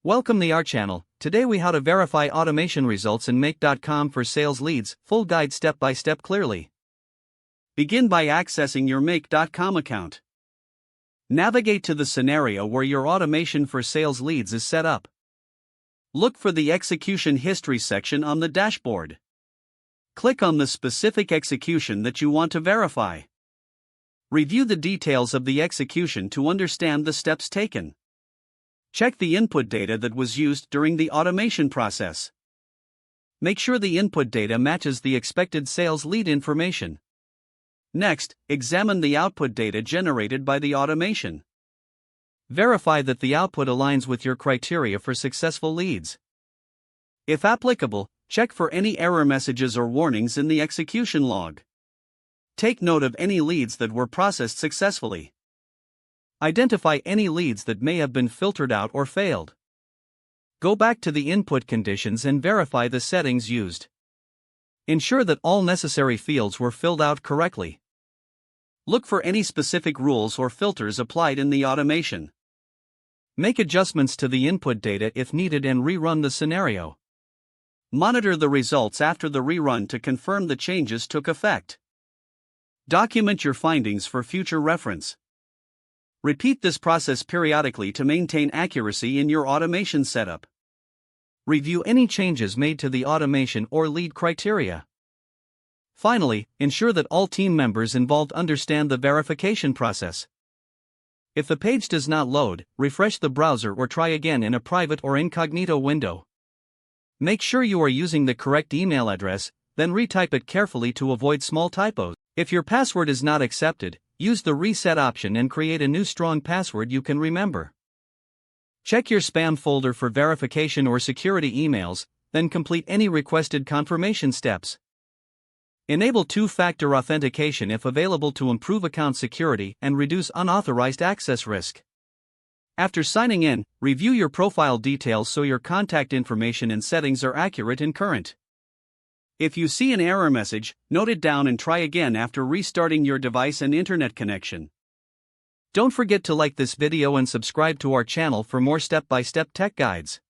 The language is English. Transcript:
Welcome to our channel. Today we how to verify automation results in Make.com for sales leads, full guide step by step clearly. Begin by accessing your Make.com account. Navigate to the scenario where your automation for sales leads is set up. Look for the execution history section on the dashboard. Click on the specific execution that you want to verify. Review the details of the execution to understand the steps taken. Check the input data that was used during the automation process. Make sure the input data matches the expected sales lead information. Next, examine the output data generated by the automation. Verify that the output aligns with your criteria for successful leads. If applicable, check for any error messages or warnings in the execution log. Take note of any leads that were processed successfully. Identify any leads that may have been filtered out or failed. Go back to the input conditions and verify the settings used. Ensure that all necessary fields were filled out correctly. Look for any specific rules or filters applied in the automation. Make adjustments to the input data if needed and rerun the scenario. Monitor the results after the rerun to confirm the changes took effect. Document your findings for future reference. Repeat this process periodically to maintain accuracy in your automation setup. Review any changes made to the automation or lead criteria. Finally, ensure that all team members involved understand the verification process. If the page does not load, refresh the browser or try again in a private or incognito window. Make sure you are using the correct email address, then retype it carefully to avoid small typos. If your password is not accepted, use the reset option and create a new strong password you can remember. Check your spam folder for verification or security emails, then complete any requested confirmation steps. Enable two-factor authentication if available to improve account security and reduce unauthorized access risk. After signing in, review your profile details so your contact information and settings are accurate and current. If you see an error message, note it down and try again after restarting your device and internet connection. Don't forget to like this video and subscribe to our channel for more step-by-step tech guides.